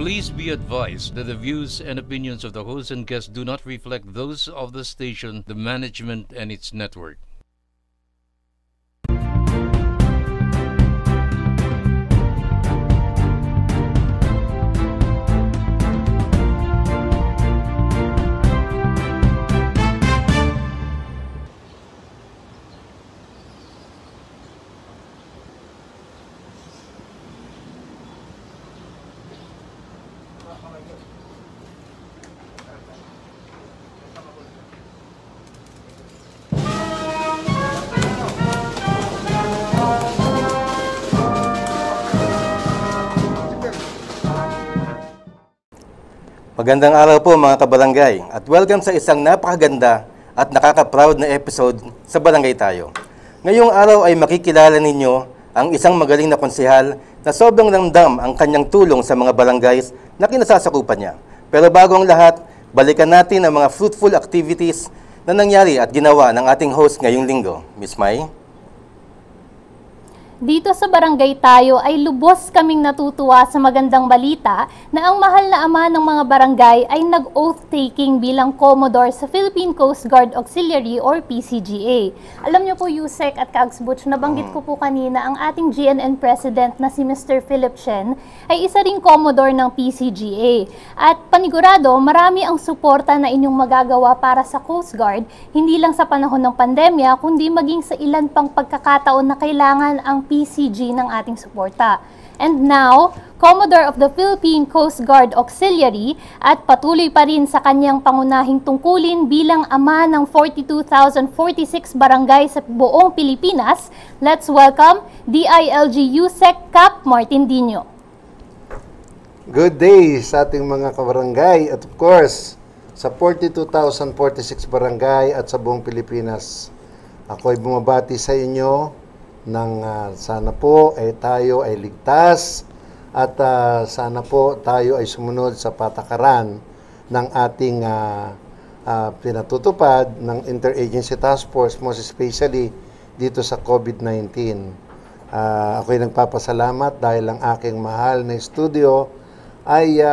Please be advised that the views and opinions of the host and guests do not reflect those of the station, the management, and its network. Magandang araw po mga kabarangay at welcome sa isang napakaganda at nakaka-proud na episode sa Barangay Tayo. Ngayong araw ay makikilala ninyo ang isang magaling na konsehal na sobrang ramdam ang kanyang tulong sa mga barangays na kinasasakupan niya. Pero bago ang lahat, balikan natin ang mga fruitful activities na nangyari at ginawa ng ating host ngayong linggo. Miss Mai? Dito sa Barangay Tayo ay lubos kaming natutuwa sa magandang balita na ang mahal na ama ng mga barangay ay nag-oath-taking bilang Commodore sa Philippine Coast Guard Auxiliary or PCGA. Alam niyo po, Yusek at Kags Butch, nabanggit ko po kanina ang ating GNN President na si Mr. Philip Chen ay isa ring Commodore ng PCGA. At panigurado, marami ang suporta na inyong magagawa para sa Coast Guard, hindi lang sa panahon ng pandemya, kundi maging sa ilan pang pagkakataon na kailangan ang PCG ng ating suporta. And now, Commodore of the Philippine Coast Guard Auxiliary at patuloy pa rin sa kanyang pangunahing tungkulin bilang ama ng 42,046 barangay sa buong Pilipinas, let's welcome DILG USEC Cap Martindino. Good day sa ating mga kabarangay at of course sa 42,046 barangay at sa buong Pilipinas. Ako ay bumabati sa inyo nang sana po tayo ay ligtas at sana po tayo ay sumunod sa patakaran ng ating pinatutupad ng Interagency Task Force, most especially dito sa COVID-19. Ako ay nagpapasalamat dahil ang aking mahal na studio ay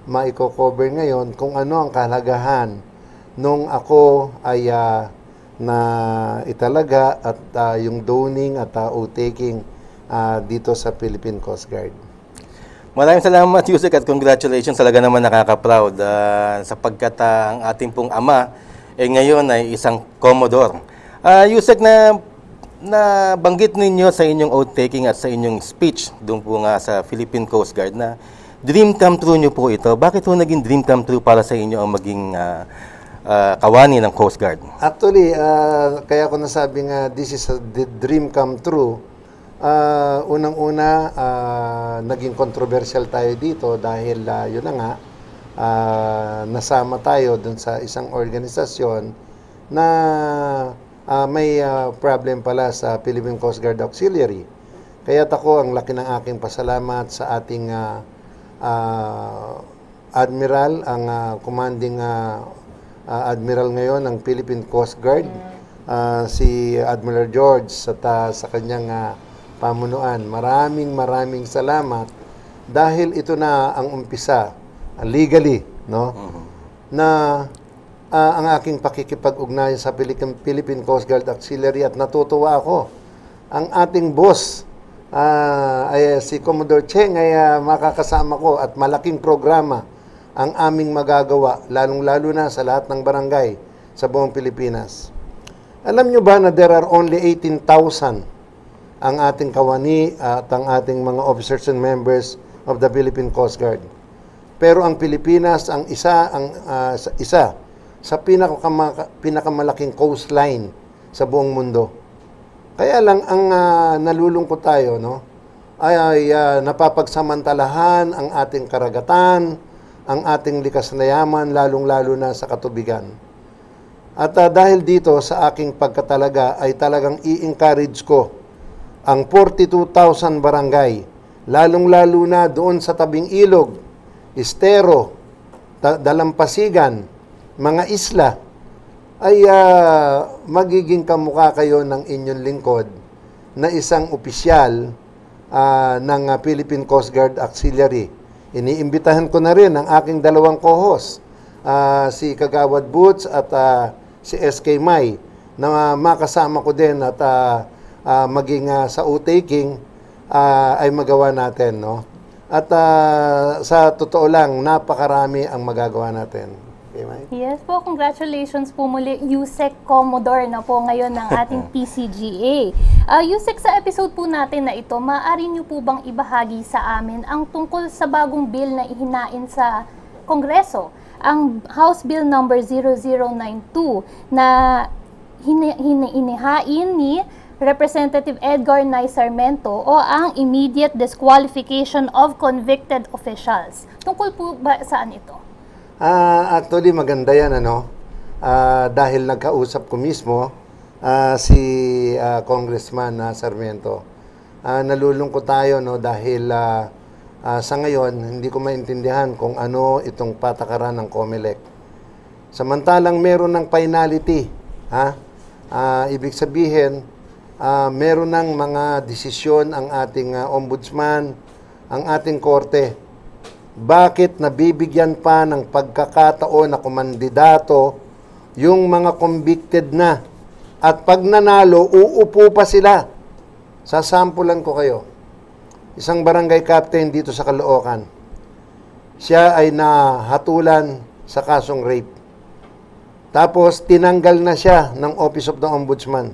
maiko-cover ngayon kung ano ang kahalagahan nung ako ay na italaga at yung doning at oath-taking dito sa Philippine Coast Guard. Maraming salamat, Yusek, at congratulations. Talaga naman nakaka-proud sapagkat ang ating pong ama ngayon ay isang Commodore. Yusek, na banggit ninyo sa inyong oath-taking at sa inyong speech doon po nga sa Philippine Coast Guard na dream come true nyo po ito. Bakit po naging dream come true para sa inyo ang maging kawani ng Coast Guard? Actually, kaya ko nasabi nga this is a dream come true. Unang-una, naging controversial tayo dito dahil yun na nga, nasama tayo dun sa isang organisasyon na may problem pala sa Philippine Coast Guard Auxiliary. Kaya't ako, ang laki ng aking pasalamat sa ating Admiral, ang commanding Admiral ngayon ng Philippine Coast Guard, si Admiral George at sa kanyang pamunuan. Maraming salamat dahil ito na ang umpisa legally, no? Na ang aking pakikipag-ugnayan sa Philippine Coast Guard Auxiliary at natutuwa ako. Ang ating boss ay si Commodore Cheng ay makakasama ko at malaking programa ang aming magagawa, lalong-lalo na sa lahat ng barangay sa buong Pilipinas. Alam nyo ba na there are only 18,000 ang ating kawani at ang ating mga officers and members of the Philippine Coast Guard? Pero ang Pilipinas ang isa sa pinakamalaking coastline sa buong mundo. Kaya lang ang nalulungkot tayo, no, ay napapagsamantalahan ang ating karagatan, ang ating likas na yaman, lalong-lalo na sa katubigan. At dahil dito sa aking pagkatalaga ay talagang i-encourage ko ang 42,000 barangay, lalong-lalo na doon sa tabing ilog, estero, dalampasigan, mga isla, ay magiging kamukha kayo ng inyong lingkod na isang opisyal ng Philippine Coast Guard Auxiliary. iniimbitahan ko na rin ang aking dalawang co-host, si Kagawad Boots at si SK Mai, na makasama ko din at maging sa U-taking ay magawa natin, no? At sa totoo lang, napakarami ang magagawa natin. Okay, Mai? Yes po, congratulations po muli, Yusek Commodore na po ngayon ng ating TCGA. Yusek, sa episode po natin na ito, maaari niyo po bang ibahagi sa amin ang tungkol sa bagong bill na ihinain sa Kongreso, ang House Bill number 0092 na inihain ni Representative Edgar Nay Sarmiento o ang immediate disqualification of convicted officials. Tungkol po ba saan ito? Actually, maganda yan, ano? Dahil nagkausap ko mismo si Congressman Sarmiento. Nalulungkot tayo, no? Dahil sa ngayon, hindi ko maintindihan kung ano itong patakaran ng COMELEC. Samantalang meron ng finality, ibig sabihin, meron ng mga desisyon ang ating ombudsman, ang ating korte. Bakit nabibigyan pa ng pagkakataon na kumandidato yung mga convicted na? At pag nanalo, uupo pa sila. Sasampulan ko kayo. Isang barangay captain dito sa Caloocan. Siya ay nahatulan sa kasong rape. Tapos, tinanggal na siya ng Office of the Ombudsman.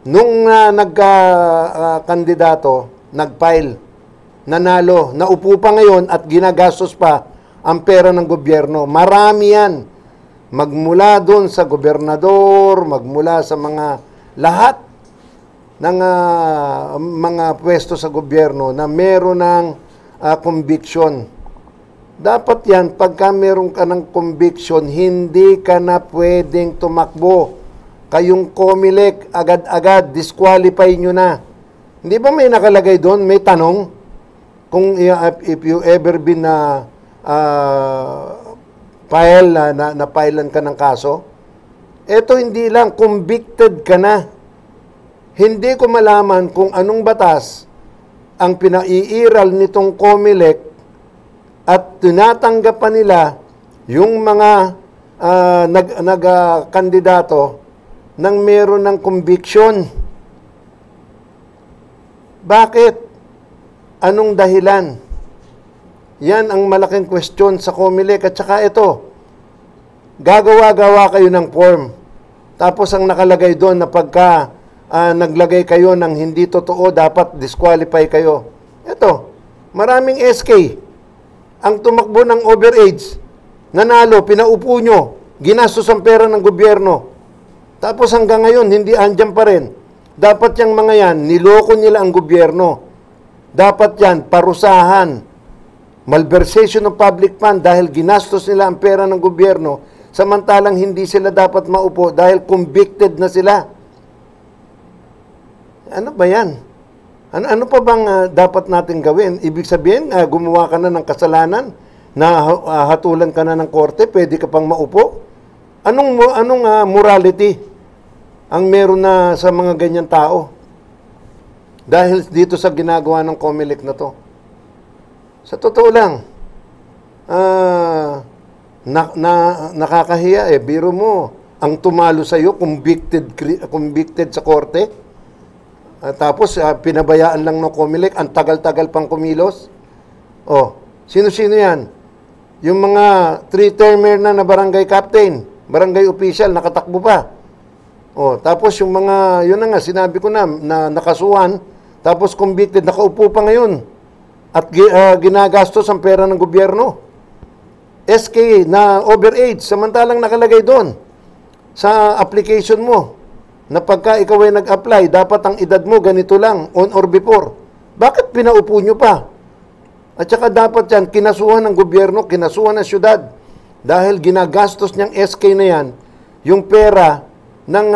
Nung nagkandidato, nag-file, nanalo, naupo pa ngayon at ginagastos pa ang pera ng gobyerno. Marami yan. Magmula doon sa gobernador, magmula sa mga lahat ng mga pwesto sa gobyerno na meron ng conviction. Dapat yan, pagka meron ka ng conviction, hindi ka na pwedeng tumakbo. Kayong COMELEC, agad-agad, disqualify nyo na. Hindi ba may nakalagay doon? May tanong? Kung if you ever been na-filean ka ng kaso, eto hindi lang, convicted ka na. Hindi ko malaman kung anong batas ang pinaiiral nitong COMELEC at tinatanggap pa nila yung mga nagkandidato nang meron ng conviction. Bakit? Anong dahilan? Yan ang malaking question sa COMELEC. At saka ito, gagawa-gawa kayo ng form. Tapos ang nakalagay doon na pagka naglagay kayo ng hindi totoo, dapat disqualify kayo. Ito, maraming SK. Ang tumakbo ng overage, nanalo, pinaupo nyo, ginastos ang pera ng gobyerno. Tapos hanggang ngayon, hindi andyan pa rin. Dapat yung mga yan, niloko nila ang gobyerno. Dapat yan, parusahan. Malversation of public fund dahil ginastos nila ang pera ng gobyerno, samantalang hindi sila dapat maupo dahil convicted na sila. Ano ba yan? Ano pa bang dapat natin gawin? Ibig sabihin, gumawa ka na ng kasalanan, na hatulan ka na ng korte, pwede ka pang maupo? Anong morality ang meron na sa mga ganyan tao? Dahil dito sa ginagawa ng COMELEC na to. Sa totoo lang, nakakahiya biro mo, ang tumalo sa'yo, convicted sa korte. Tapos, pinabayaan lang ng COMELEC, ang tagal-tagal pang kumilos. Sino-sino yan? Yung mga 3-termer na barangay captain, barangay official, nakatakbo pa. Tapos yung mga, yun na nga, sinabi ko na nakasuhan, tapos convicted, nakaupo pa ngayon. At ginagastos ang pera ng gobyerno. SK na overage, samantalang nakalagay doon sa application mo na pagka ikaw ay nag-apply, dapat ang edad mo ganito lang, on or before. Bakit pinaupo nyo pa? At saka dapat yan, kinasuhan ng gobyerno, kinasuhan ng syudad. Dahil ginagastos niyang SK na yan, yung pera ng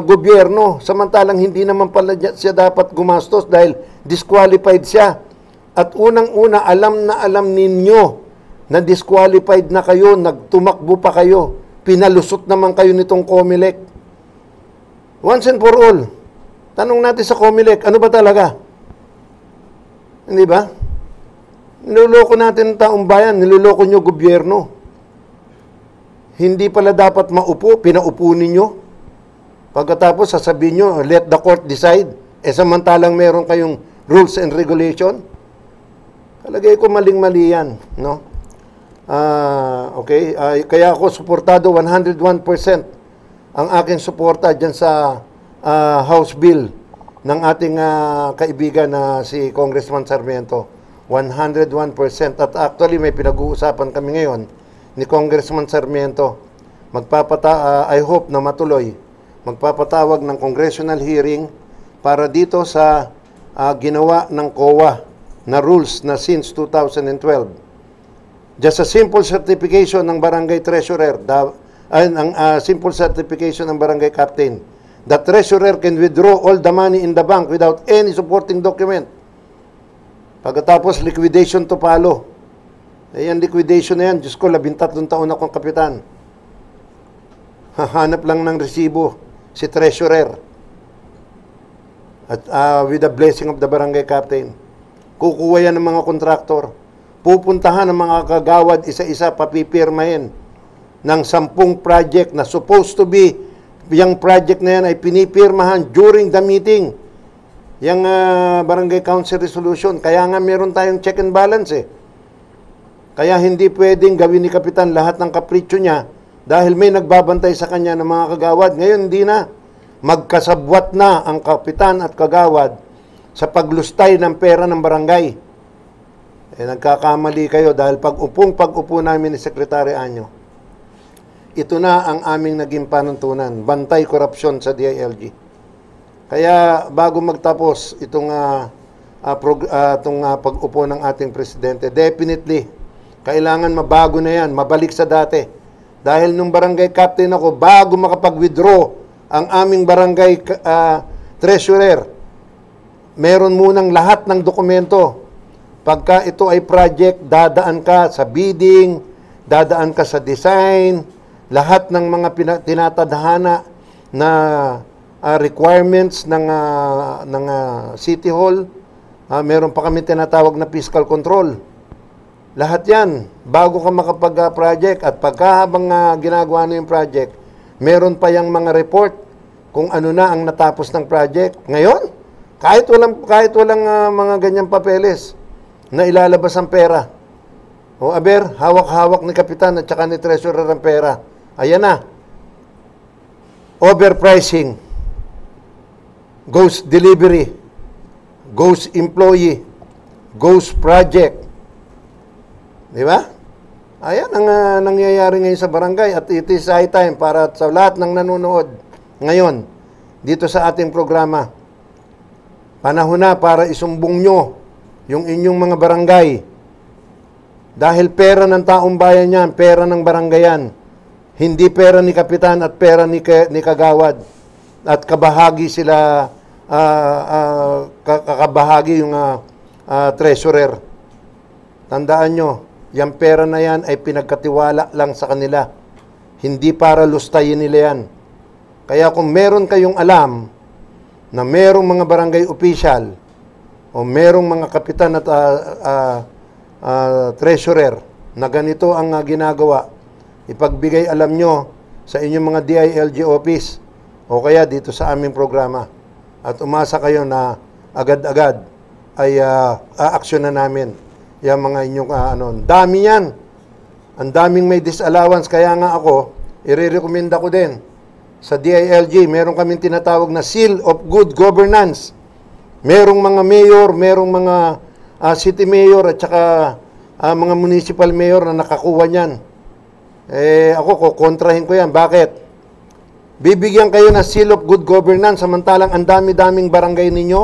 gobyerno, samantalang hindi naman pala siya dapat gumastos dahil disqualified siya. At unang-una, alam na alam ninyo na disqualified na kayo, nagtumakbo pa kayo, pinalusot naman kayo nitong COMELEC. Once and for all, tanong natin sa COMELEC, ano ba talaga? Hindi ba? Niloloko natin ang taong bayan, niloloko nyo gobyerno. Hindi pala dapat maupo, pinaupo ninyo. Pagkatapos sasabihin nyo, let the court decide. Samantalang meron kayong rules and regulation. Kalagay ko maling-mali yan, no? Okay, kaya ako suportado 101% ang aking suporta dyan sa House Bill ng ating kaibigan na si Congressman Sarmiento. 101%. At actually may pinag-uusapan kami ngayon ni Congressman Sarmiento. I hope na matuloy. Magpapatawag ng congressional hearing para dito sa ginawa ng COA na rules na since 2012. Just a simple certification ng barangay treasurer, simple certification ng barangay captain. The treasurer can withdraw all the money in the bank without any supporting document. Pagkatapos, liquidation to follow. Yan, liquidation na yan. Diyos ko, 13 taon akong kapitan. Hahanap lang ng resibo si treasurer. At with the blessing of the barangay captain. Kukuha yan ng mga kontraktor. Pupuntahan ng mga kagawad isa-isa, papipirmahin ng 10 project na supposed to be, yung project na yan ay pinipirmahan during the meeting. Yung barangay council resolution. Kaya nga meron tayong check and balance eh. Kaya hindi pwedeng gawin ni Kapitan lahat ng kapritsyo niya dahil may nagbabantay sa kanya ng mga kagawad. Ngayon hindi na. Magkasabwat na ang Kapitan at kagawad sa paglustay ng pera ng barangay. Nagkakamali kayo dahil pag-upo namin ni Secretary Anyo, ito na ang aming naging panuntunan, bantay korupsyon sa DILG. Kaya bago magtapos itong pag-upo ng ating presidente, definitely, kailangan mabago na yan, mabalik sa dati. Dahil nung barangay captain ako, bago makapag-withdraw ang aming barangay treasurer, meron munang lahat ng dokumento. Pagka ito ay project, dadaan ka sa bidding, dadaan ka sa design, lahat ng mga tinatadhana na requirements ng City Hall. Meron pa kami tinatawag na fiscal control. Lahat yan, bago ka makapag-project. At pagka habang ginagawa na yung project, meron pa yung mga report kung ano na ang natapos ng project. Ngayon, kahit walang mga ganyang papeles na ilalabas ang pera. O aber, hawak-hawak ni Kapitan at saka ni Treasurer ang pera. Ayan na. Overpricing. Ghost delivery. Ghost employee. Ghost project. Di ba? Ayan ang nangyayari ngayon sa barangay at it is high time para sa lahat ng nanonood ngayon dito sa ating programa. Panahon na para isumbong nyo yung inyong mga barangay. Dahil pera ng taong bayan yan, pera ng barangayan. Hindi pera ni Kapitan at pera ni Kagawad. At kabahagi sila, kakabahagi yung treasurer. Tandaan nyo, yung pera na yan ay pinagkatiwala lang sa kanila. Hindi para lustayin nila yan. Kaya kung meron kayong alam na merong mga barangay official o merong mga kapitan at treasurer na ganito ang ginagawa, ipagbigay alam nyo sa inyong mga DILG office o kaya dito sa aming programa. At umasa kayo na agad-agad ay aaksyonan namin yung mga inyong dami yan. Ang daming may disallowance. Kaya nga ako, i-recommenda ko din sa DILG, meron kaming tinatawag na Seal of Good Governance. Merong mga mayor, merong mga city mayor at saka mga municipal mayor na nakakuha niyan. Ako, kontrahin ko yan. Bakit? Bibigyan kayo ng Seal of Good Governance samantalang ang dami-daming barangay ninyo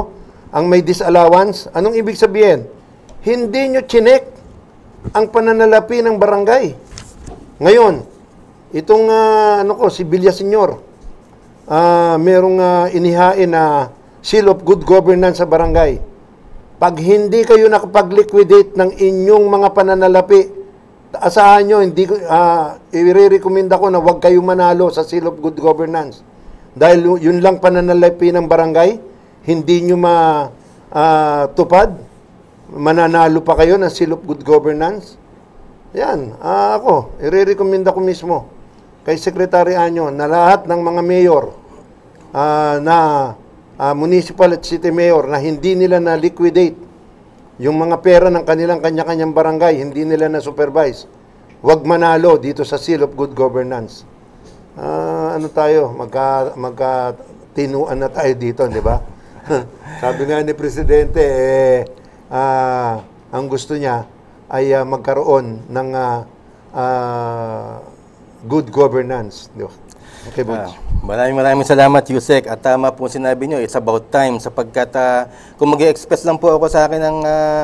ang may disallowance. Anong ibig sabihin? Hindi nyo chinek ang pananalapi ng barangay. Ngayon, itong si Villaseñor, merong inihain na Seal of Good Governance sa barangay. Pag hindi kayo nakapag-liquidate ng inyong mga pananalapi, asahan nyo, i-recommend ako na huwag kayo manalo sa Seal of Good Governance. Dahil yun lang pananalapi ng barangay, hindi nyo matupad. mananalo pa kayo ng seal of good governance? Yan, ako, i-recommenda ko mismo kay Secretary Anyo na lahat ng mga mayor municipal at city mayor na hindi nila na-liquidate yung mga pera ng kanilang kanya-kanyang barangay, hindi nila na-supervise, wag manalo dito sa seal of good governance. Ano tayo, magka-tinuan na tayo dito, di ba? Sabi nga ni Presidente, ang gusto niya ay magkaroon ng good governance. Di ba? Okay, Maraming salamat, Yusek. At tama po sinabi nyo, it's about time sapagkat kung mag-express lang po ako sa akin ng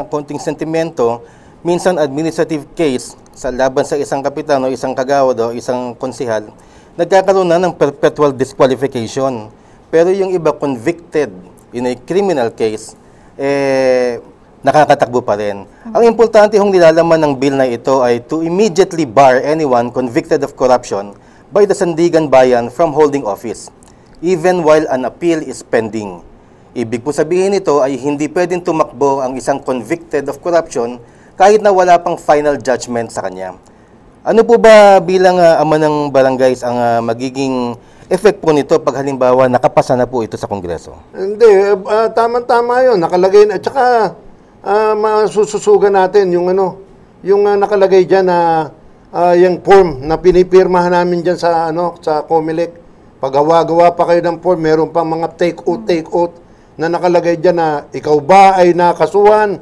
konting sentimento, minsan administrative case sa laban sa isang kapitan o isang kagawad o isang konsihal, nagkakaroon na ng perpetual disqualification. Pero yung iba convicted in a criminal case, nakakatakbo pa rin. Ang importante hong nilalaman ng bill na ito ay to immediately bar anyone convicted of corruption by the Sandigan Bayan from holding office, even while an appeal is pending. Ibig po sabihin nito ay hindi pwedeng tumakbo ang isang convicted of corruption kahit na wala pang final judgment sa kanya. Ano po ba bilang ama ng barangays ang magiging effect po nito pag halimbawa nakapasa na po ito sa Kongreso? Hindi, tama-tama yun. Nakalagay na, at saka masususugan natin yung yung nakalagay dyan na yung form na pinipirmahan namin dyan sa sa COMELEC. Paggawa-gawa pa kayo ng form, meron pang mga take out na nakalagay dyan na ikaw ba ay nakasuhan?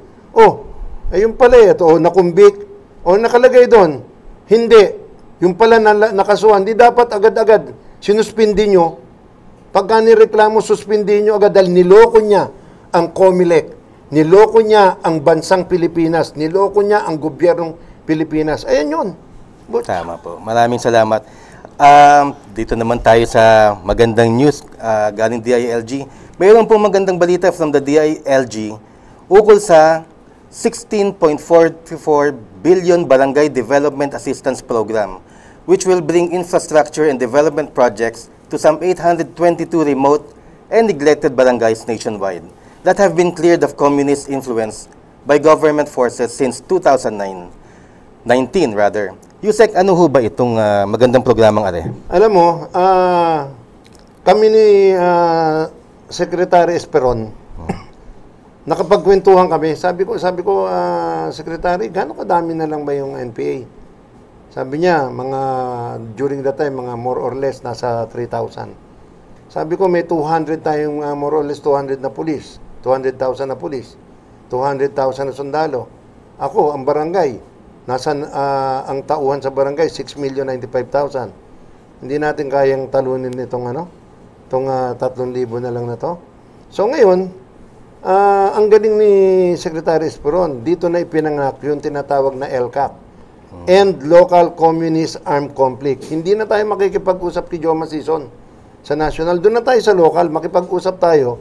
Ayun pala ito, nakumbik. Nakalagay doon, hindi. Yung pala nakasuhan, di dapat agad-agad sinuspindi nyo. Pagka nireklamo, suspindi nyo agad dahil niloko niya ang COMELEC. Niloko niya ang bansang Pilipinas. Niloko niya ang gobyernong Pilipinas. Ayan yun. Tama po. Maraming salamat. Dito naman tayo sa magandang news galing DILG. Mayroon pong magandang balita from the DILG ukol sa 16.44 billion Barangay Development Assistance Program, which will bring infrastructure and development projects to some 822 remote and neglected barangays nationwide that have been cleared of communist influence by government forces since 2019 rather. Yusek, ano ho ba itong magandang programang are? Alam mo, kami ni Secretary Esperon, nakapagkwentuhan kami. Sabi ko, Secretary, gano'ng kadami na lang ba yung NPA? Sabi niya, during that time, mga more or less, nasa 3,000. Sabi ko, may 200 tayong more or less 200 na pulis. 200,000 na pulis. 200,000 na sundalo. Ako, ang barangay, ang tauhan sa barangay, 6,095,000. Hindi natin kayang talunin itong 3,000 na lang na to. So ngayon, ang galing ni Secretary Esperon, dito na ipinanganak yung tinatawag na LCAC. End Local Communist Armed Conflict. Hindi na tayo makikipag-usap kay Joma Sison sa national. Doon na tayo sa local, makipag-usap tayo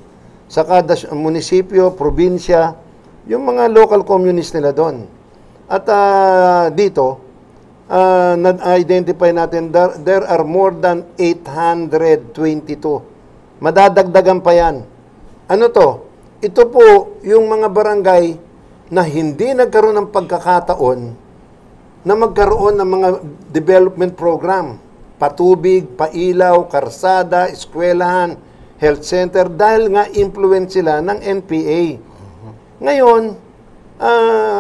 sa kada munisipyo, probinsya, yung mga local communists nila doon. At dito, na-identify natin, there are more than 822. Madadagdagan pa yan. Ano to? Ito po yung mga barangay na hindi nagkaroon ng pagkakataon na magkaroon ng mga development program. Patubig, pailaw, karsada, eskwelahan, health center, dahil nga influence sila ng NPA. Ngayon,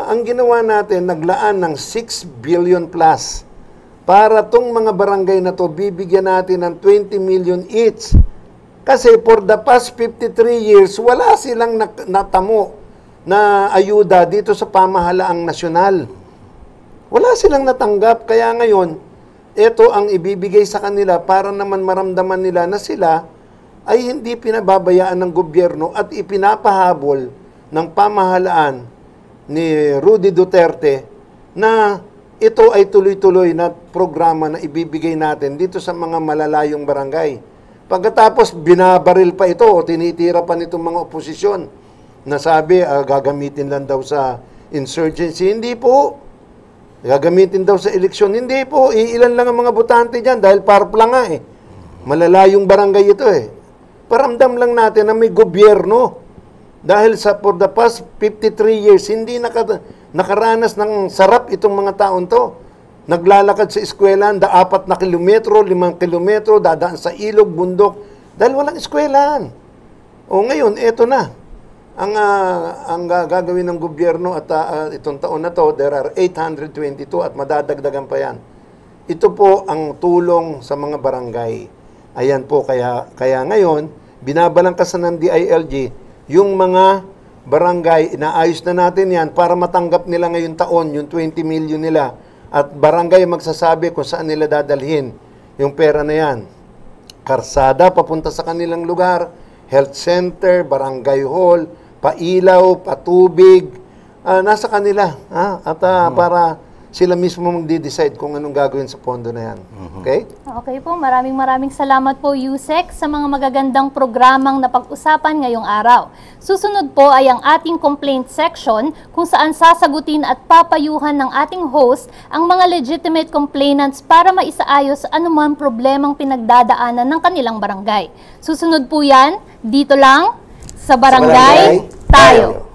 ang ginawa natin, naglaan ng 6 billion plus para tong mga barangay na to, bibigyan natin ng 20 million each. Kasi for the past 53 years, wala silang natamo na ayuda dito sa pamahalaang nasyonal. Wala silang natanggap. Kaya ngayon, ito ang ibibigay sa kanila para naman maramdaman nila na sila ay hindi pinababayaan ng gobyerno at ipinapahabol ng pamahalaan ni Rudy Duterte na ito ay tuloy-tuloy na programa na ibibigay natin dito sa mga malalayong barangay. Pagkatapos, binabaril pa ito o tinitira pa nitong mga oposisyon na sabi, gagamitin lang daw sa insurgency. Hindi po. Gagamitin daw sa eleksyon. Hindi po. Iilan lang ang mga botante dyan dahil parpla nga eh. Malalayong barangay ito eh. Paramdam lang natin na may gobyerno Dahil for the past 53 years, hindi nakaranas ng sarap itong mga taon to. Naglalakad sa eskwelahan, 4 na kilometro, 5 kilometro, dadaan sa ilog, bundok, dahil walang eskwelahan. O ngayon, eto na. Ang gagawin ng gobyerno at itong taon na to, there are 822 at madadagdagan pa yan. Ito po ang tulong sa mga barangay. Ayan po, kaya ngayon, binabalangkasan ng DILG, yung mga barangay, inaayos na natin yan para matanggap nila ngayong taon, yung 20 million nila. At barangay magsasabi kung saan nila dadalhin yung pera na yan. Karsada, papunta sa kanilang lugar, health center, barangay hall, pailaw, patubig, nasa kanila. At para sila mismo magde-decide kung anong gagawin sa pondo na yan. Okay? Okay po, maraming salamat po, Yusek, sa mga magagandang programang napag-usapan ngayong araw. Susunod po ay ang ating complaint section kung saan sasagutin at papayuhan ng ating host ang mga legitimate complainants para maisaayos anumang problemang pinagdadaanan ng kanilang barangay. Susunod po yan, dito lang, sa Barangay Tayo.